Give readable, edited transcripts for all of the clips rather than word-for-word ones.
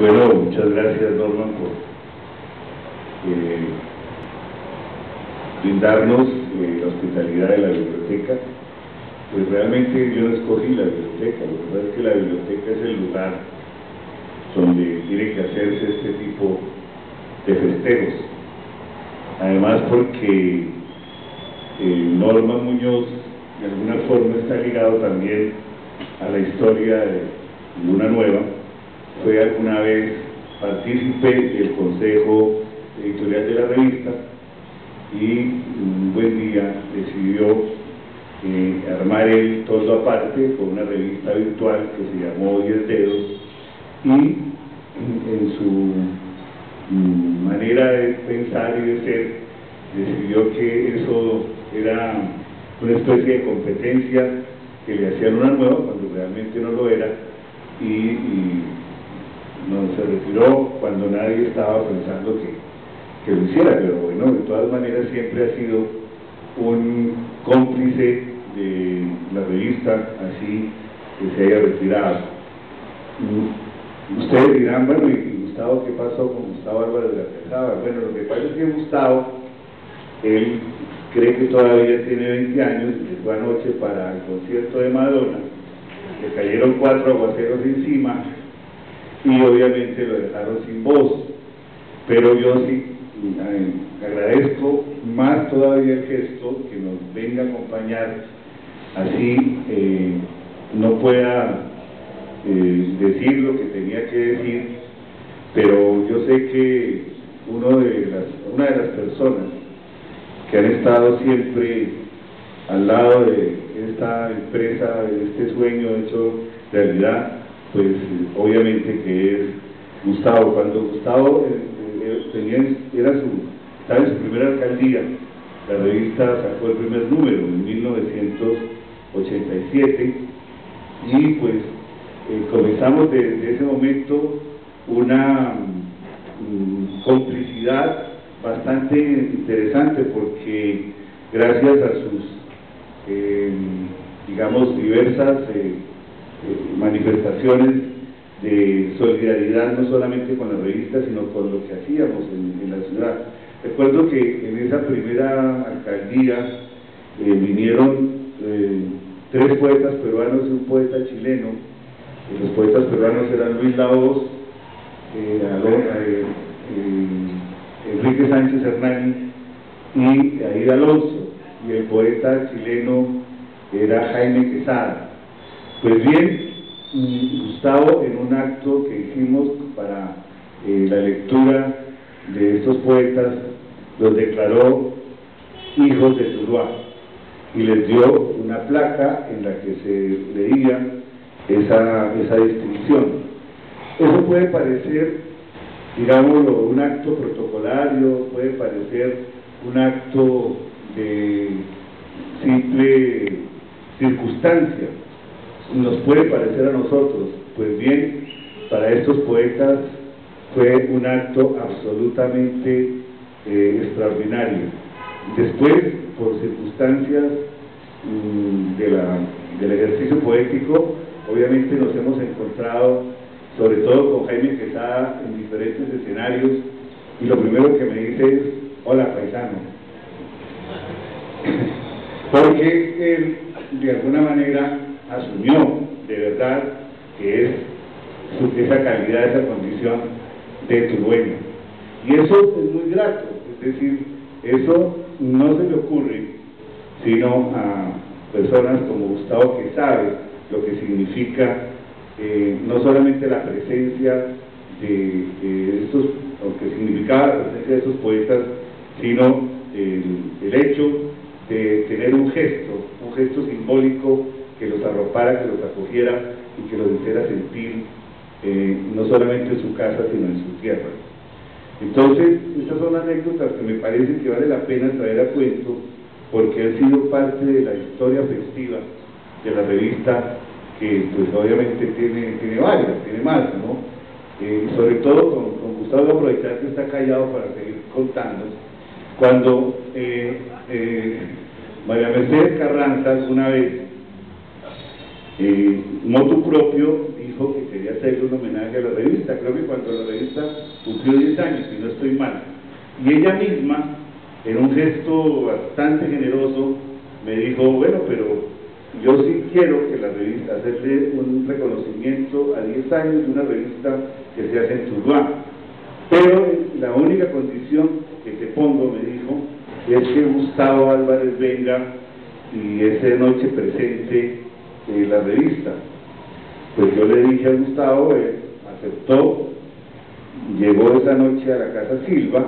Bueno, muchas gracias, Norman, por brindarnos la hospitalidad de la biblioteca. Pues realmente yo no escogí la biblioteca, lo que pasa es que la biblioteca es el lugar donde tiene que hacerse este tipo de festejos. Además porque Norman Muñoz de alguna forma está ligado también a la historia de Luna Nueva. Fue alguna vez partícipe del consejo editorial de la revista y un buen día decidió armar él todo aparte con una revista virtual que se llamó 10 Dedos, y en su manera de pensar y de ser decidió que eso era una especie de competencia que le hacían una nueva cuando realmente no lo era, y no se retiró cuando nadie estaba pensando que lo hiciera, pero bueno, de todas maneras siempre ha sido un cómplice de la revista, así que se haya retirado. Ustedes dirán, bueno, ¿y Gustavo qué pasó con Gustavo Álvarez de la Quesada? Bueno, lo que pasa es que Gustavo, él cree que todavía tiene 20 años y se fue anoche para el concierto de Madonna, le cayeron 4 aguaceros encima y obviamente lo dejaron sin voz, pero yo sí agradezco más todavía el gesto que nos venga a acompañar, así no pueda decir lo que tenía que decir, pero yo sé que una de las personas que han estado siempre al lado de esta empresa, de este sueño hecho realidad, pues obviamente que es Gustavo. Cuando Gustavo estaba en su primera alcaldía, la revista sacó el primer número en 1987 y pues comenzamos desde ese momento una complicidad bastante interesante, porque gracias a sus digamos diversas manifestaciones de solidaridad, no solamente con la revista, sino con lo que hacíamos en la ciudad. Recuerdo que en esa primera alcaldía vinieron 3 poetas peruanos y un poeta chileno. Los poetas peruanos eran Luis Lahoz, Enrique Sánchez Hernani y Aida Alonso, y el poeta chileno era Jaime Quesada. Pues bien, Gustavo, en un acto que hicimos para la lectura de estos poetas, los declaró hijos de Tuluá y les dio una placa en la que se leía esa distinción. Eso puede parecer, digámoslo, un acto protocolario, puede parecer un acto de simple circunstancia, nos puede parecer a nosotros. Pues bien, para estos poetas fue un acto absolutamente extraordinario. Después, por circunstancias del ejercicio poético, obviamente nos hemos encontrado, sobre todo con Jaime Quesada, en diferentes escenarios, y lo primero que me dice es: hola, paisano. Porque él, de alguna manera, asumió de verdad que es esa calidad, esa condición de tulueño. Y eso es muy grato, es decir, eso no se le ocurre sino a personas como Gustavo, que sabe lo que significa no solamente la presencia de estos, lo que significaba la presencia de estos poetas, sino el hecho de tener un gesto simbólico que los arropara, que los acogiera y que los hiciera sentir no solamente en su casa, sino en su tierra. Entonces, estas son anécdotas que me parece que vale la pena traer a cuento, porque han sido parte de la historia festiva de la revista, que pues obviamente tiene varias, tiene más, ¿no? Sobre todo con Gustavo, voy a aprovechar que está callado para seguir contando. Cuando María Mercedes Carranza una vez motu propio dijo dijo que quería hacerle un homenaje a la revista, creo que cuando la revista cumplió 10 años, si no estoy mal. Y ella misma, en un gesto bastante generoso, me dijo, bueno, pero yo sí quiero que la revista, hacerle un reconocimiento a 10 años de una revista que se hace en Tuluá. Pero la única condición que te pongo, me dijo, es que Gustavo Álvarez venga y esa noche presente la revista. Pues yo le dije a Gustavo, él aceptó, llegó esa noche a la Casa Silva.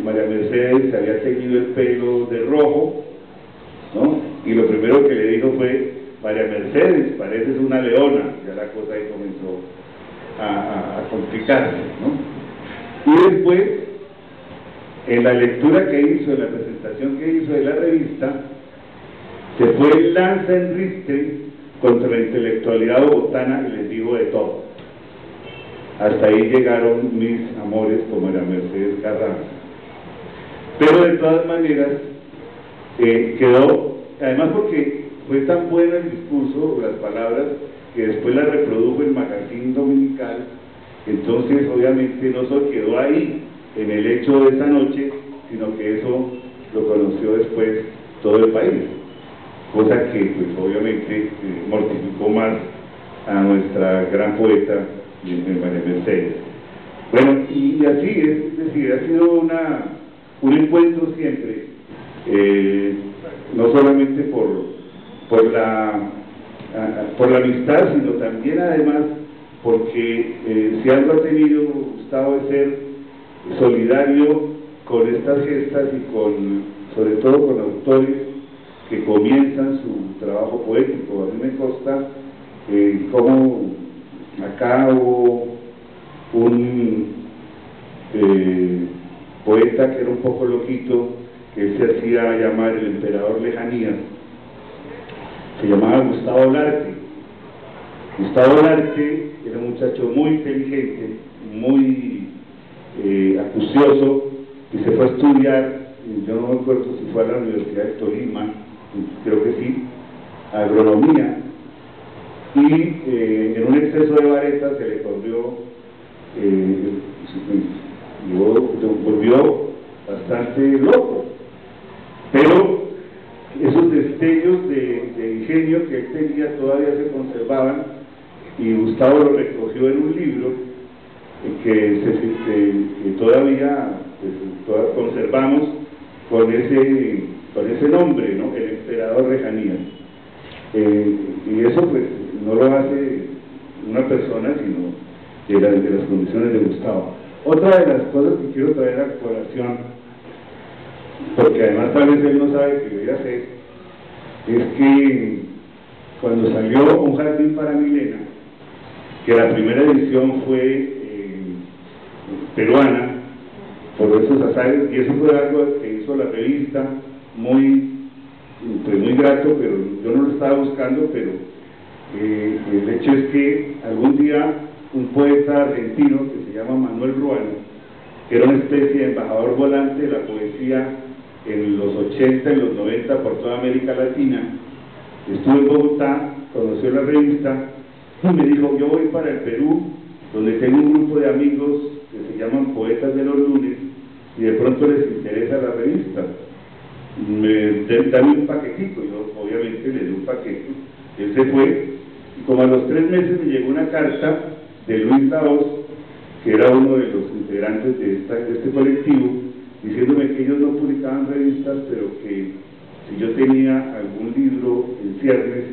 María Mercedes se había teñido el pelo de rojo, ¿no? Y lo primero que le dijo fue: María Mercedes, pareces una leona. Ya la cosa ahí comenzó a complicarse, ¿no? Y después, en la lectura que hizo, en la presentación que hizo de la revista, se fue en lanza en ristre contra la intelectualidad bogotana y les dijo de todo. Hasta ahí llegaron mis amores como era Mercedes Carranza. Pero de todas maneras, quedó, además porque fue tan bueno el discurso, las palabras, que después la reprodujo el Magazine Dominical. Entonces obviamente no solo quedó ahí en el hecho de esa noche, sino que eso lo conoció después todo el país, cosa que pues obviamente mortificó más a nuestra gran poeta María Mercedes. Bueno, y así es decir, ha sido un encuentro siempre, no solamente por la amistad, sino también además porque si algo ha tenido Gustavo es ser solidario con estas gestas y sobre todo con autores que comienzan su trabajo poético. A mí me consta como acá hubo un poeta que era un poco loquito, que él se hacía llamar el emperador Lejanías, se llamaba Gustavo Olarte. Gustavo Olarte era un muchacho muy inteligente, muy acucioso, y se fue a estudiar, yo no me acuerdo si fue a la Universidad de Tolima, creo que sí, agronomía, y en un exceso de vareta se le volvió bastante loco, pero esos destellos de ingenio que él tenía todavía se conservaban, y Gustavo lo recogió en un libro que todavía pues, conservamos con ese nombre, ¿no? El emperador Lejanías. Y eso pues no lo hace una persona, sino de las condiciones de Gustavo. Otra de las cosas que quiero traer a colación, porque además tal vez él no sabe que voy a hacer, es que cuando salió Un jardín para Milena, que la primera edición fue peruana, por esos azares, y eso fue algo que hizo la revista muy grato, pero yo no lo estaba buscando, pero el hecho es que algún día un poeta argentino que se llama Manuel Ruano, que era una especie de embajador volante de la poesía en los 80, en los 90 por toda América Latina, estuvo en Bogotá, conoció la revista y me dijo: yo voy para el Perú, donde tengo un grupo de amigos que se llaman Poetas de los Lunes, y de pronto les interesa la revista, dame un paquetico. Yo obviamente le di un paquete, él se fue, y como a los 3 meses me llegó una carta de Luis Laos, que era uno de los integrantes de este colectivo, diciéndome que ellos no publicaban revistas, pero que si yo tenía algún libro en ciernes,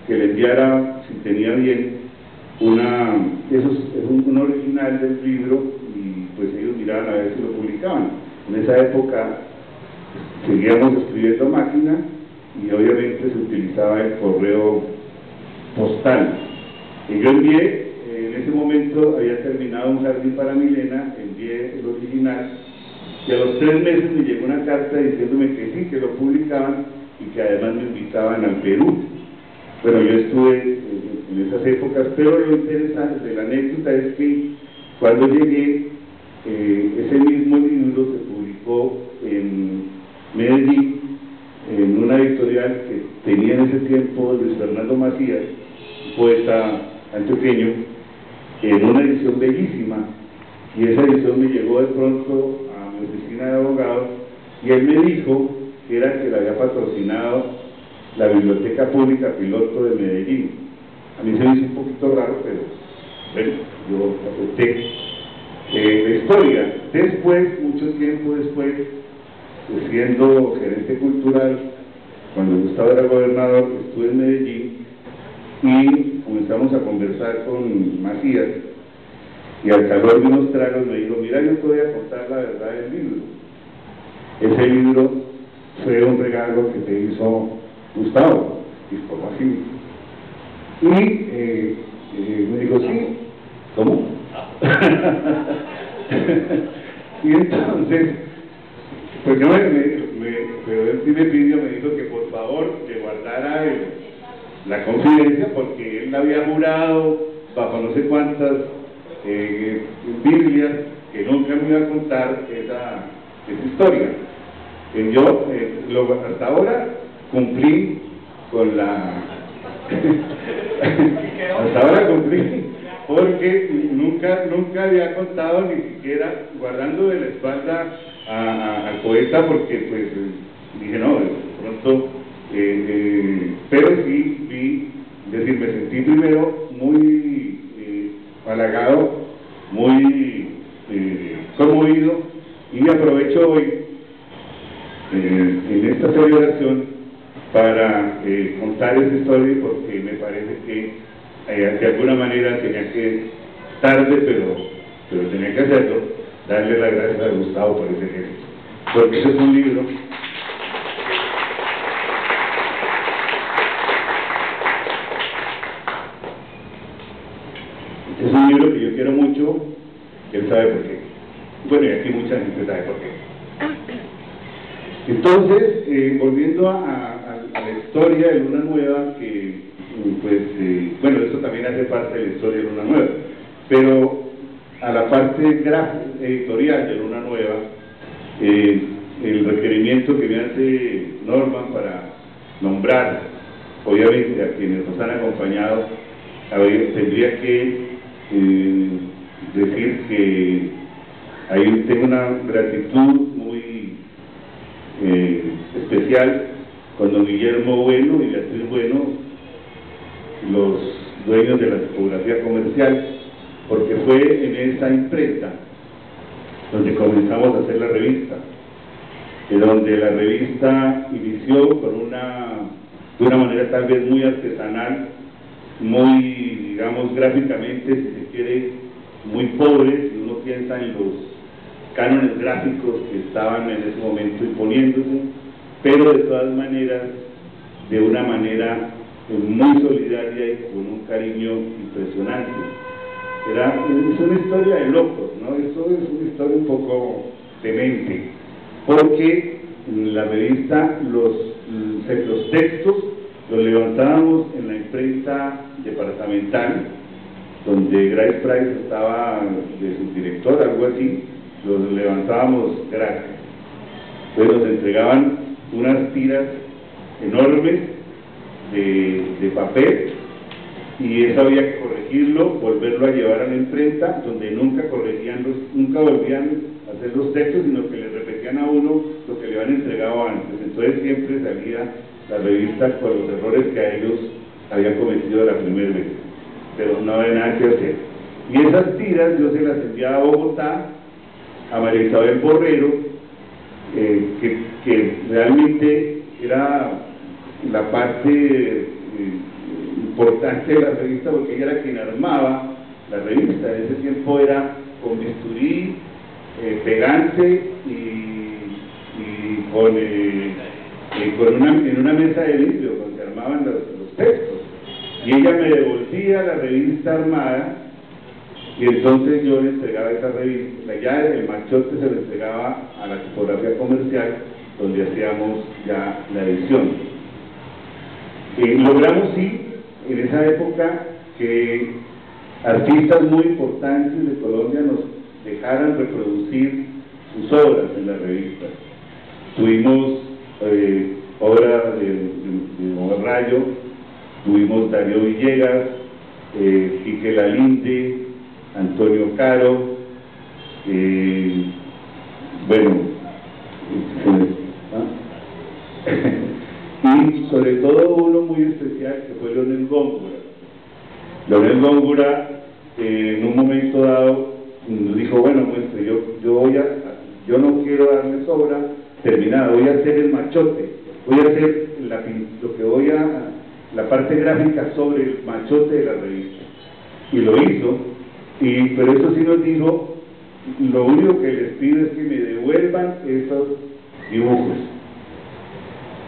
que le enviara, si tenía bien, un original del libro, y pues ellos miraban a ver si lo publicaban. En esa época seguíamos escribiendo a máquina y obviamente se utilizaba el correo postal. Y yo envié, en ese momento había terminado Un jardín para Milena, envié el original, y a los 3 meses me llegó una carta diciéndome que sí, que lo publicaban y que además me invitaban al Perú. Bueno, yo estuve en esas épocas, pero lo interesante de la anécdota es que cuando llegué, ese mismo libro se publicó en Medellín, en una editorial que tenía en ese tiempo Luis Fernando Macías, poeta antioqueño, en una edición bellísima, y esa edición me llegó de pronto a mi oficina de abogados, y él me dijo que era que la había patrocinado la Biblioteca Pública Piloto de Medellín. A mí se me hizo un poquito raro, pero bueno, yo acepté. La historia, después, mucho tiempo después, siendo gerente cultural, cuando Gustavo era gobernador, estuve en Medellín y comenzamos a conversar con Macías, y al calor de unos tragos me dijo: mira, yo te voy a contar la verdad del libro. Ese libro fue un regalo que te hizo Gustavo. Y como así. Y me dijo: sí. ¿Cómo? Y entonces, pues no pero él sí me pidió, me dijo que por favor le guardara la confidencia, porque él había jurado bajo no sé cuántas Biblias que nunca me iba a contar esa historia. Yo hasta ahora cumplí con la hasta ahora cumplí, porque nunca había contado, ni siquiera guardando de la espalda al poeta, porque pues dije no, de pronto, pero sí vi, es decir, me sentí primero muy halagado, muy conmovido, y aprovecho hoy en esta celebración para contar esa historia, porque me parece que de alguna manera tenía que, tarde pero tenía que hacerlo, darle las gracias a Gustavo por ese gesto, porque ese es un libro que yo quiero mucho, él sabe por qué. Bueno, y aquí mucha gente sabe por qué. Entonces, volviendo a la historia de Luna Nueva, que pues, bueno, eso también hace parte de la historia de Luna Nueva, pero a la parte editorial de Luna Nueva, el requerimiento que me hace Norman para nombrar, obviamente, a quienes nos han acompañado, tendría que decir que ahí tengo una gratitud muy especial con don Guillermo Bueno y Beatriz Bueno, los dueños de la tipografía comercial, porque fue en esa imprenta donde comenzamos a hacer la revista, donde la revista inició de una manera tal vez muy artesanal, muy, digamos, gráficamente, si se quiere, muy pobre, si uno piensa en los cánones gráficos que estaban en ese momento imponiéndose, pero de todas maneras, de una manera muy solidaria y con un cariño impresionante. Es una historia de locos, ¿no? Eso es una historia un poco demente, porque en la revista los textos los levantábamos en la imprenta departamental, donde Grace Price estaba de subdirector, algo así, los levantábamos gratis. Entonces nos entregaban unas tiras enormes de papel, y eso había que corregirlo, volverlo a llevar a la imprenta, donde nunca volvían a hacer los textos, sino que le repetían a uno lo que le habían entregado antes. Entonces siempre salía la revista con los errores que a ellos habían cometido la primera vez, pero no había nada que hacer. Y esas tiras yo se las enviaba a Bogotá, a María Isabel Borrero, que realmente era la parte importante de la revista, porque ella era quien armaba la revista. En ese tiempo era con bisturí, pegante y en una mesa de vidrio donde se armaban los textos, y ella me devolvía la revista armada, y entonces yo le entregaba esa revista, ya el machote se lo entregaba a la tipografía comercial, donde hacíamos ya la edición. Logramos, sí, en esa época, que artistas muy importantes de Colombia nos dejaran reproducir sus obras en la revista. Tuvimos obra de Rayo, tuvimos Darío Villegas, Quique Lalinde, Antonio Caro, bueno, y sobre todo uno muy especial que fue Leonel Góngora. Leonel Góngora en un momento dado nos dijo, bueno, muestre, yo no quiero darles obra terminada, voy a hacer el machote, voy a hacer la parte gráfica sobre el machote de la revista. Y lo hizo, pero eso sí nos dijo, lo único que les pido es que me devuelvan esos dibujos.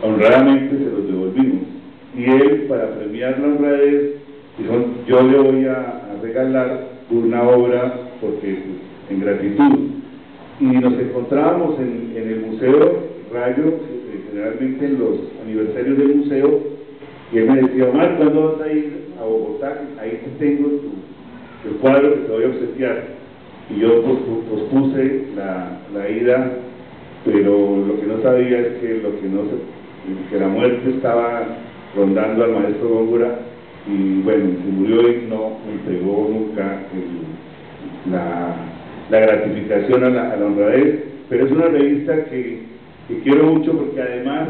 Honradamente se los devolvimos. Y él, para premiar la honradez, dijo, yo le voy a regalar una obra porque en gratitud. Y nos encontrábamos en el Museo Rayo, generalmente en los aniversarios del museo, y él me decía, Omar, ¿cuándo vas a ir a Bogotá? Ahí tengo el cuadro que te voy a obsequiar. Y yo pospuse la ida, pero lo que no sabía es que la muerte estaba rondando al maestro Góngora, y bueno, se murió y no me entregó nunca la gratificación a la honradez, pero es una revista que quiero mucho porque además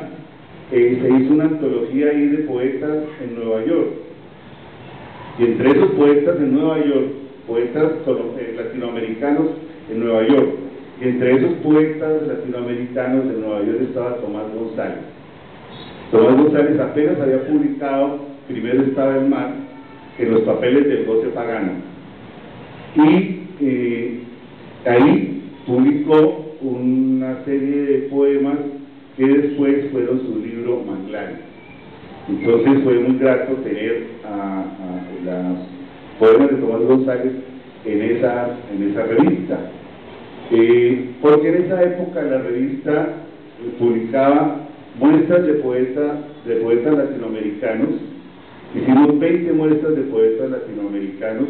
se hizo una antología ahí de poetas en Nueva York, y entre esos poetas en Nueva York, poetas latinoamericanos en Nueva York, y entre esos poetas latinoamericanos en Nueva York estaba Tomás González. Tomás González apenas había publicado Primero estaba el mar en los papeles del goce pagano, y ahí publicó una serie de poemas que después fueron su libro Manglares. Entonces fue muy grato tener a las poemas de Tomás González en esa revista, porque en esa época la revista publicaba muestras de poetas latinoamericanos. Hicimos 20 muestras de poetas latinoamericanos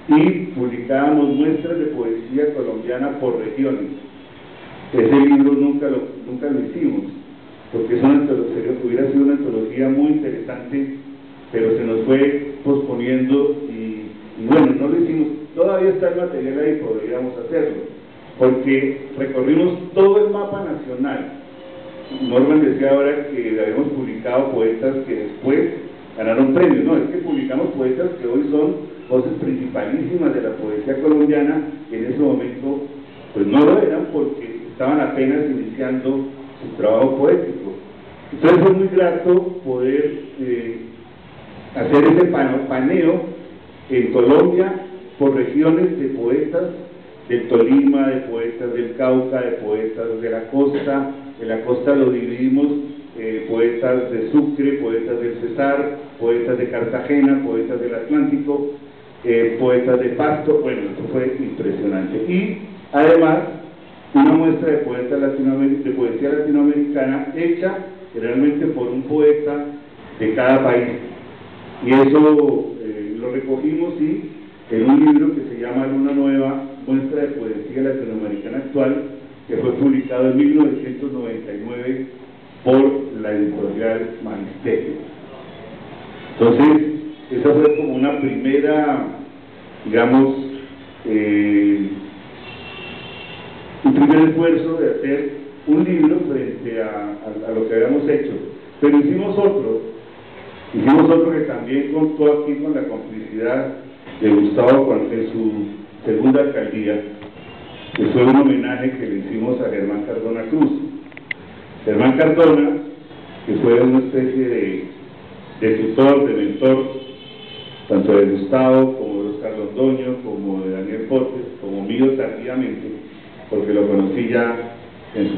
y publicábamos muestras de poesía colombiana por regiones. Ese libro nunca lo hicimos, porque hubiera sido una antología muy interesante, pero se nos fue posponiendo y bueno, no lo hicimos. Todavía está el material ahí, podríamos hacerlo, porque recorrimos todo el mapa nacional. Norman decía ahora que habíamos publicado poetas que después ganaron premios. No, es que publicamos poetas que hoy son voces principalísimas de la poesía colombiana, y en ese momento pues no lo eran porque estaban apenas iniciando su trabajo poético. Entonces fue muy grato poder hacer ese paneo en Colombia por regiones de poetas del Tolima, de poetas del Cauca, de poetas de la costa. En la costa lo dividimos, poetas de Sucre, poetas del Cesar, poetas de Cartagena, poetas del Atlántico, poetas de Pasto. Bueno, eso fue impresionante. Y además una muestra de poesía latinoamericana hecha generalmente por un poeta de cada país, y eso lo recogimos en un libro que se llama Luna Nueva, muestra de poesía latinoamericana actual, que fue publicado en 1999 por la editorial Magisterio. Entonces, esa fue como una primera, digamos, un primer esfuerzo de hacer un libro frente a lo que habíamos hecho. Pero hicimos otro que también contó aquí con la complicidad de Gustavo Juan en su segunda alcaldía, que fue un homenaje que le hicimos a Germán Cardona Cruz. Germán Cardona, que fue una especie de tutor, de mentor, tanto de Gustavo como de Oscar Londoño, como de Daniel Portes, como mío tardíamente, porque lo conocí ya en su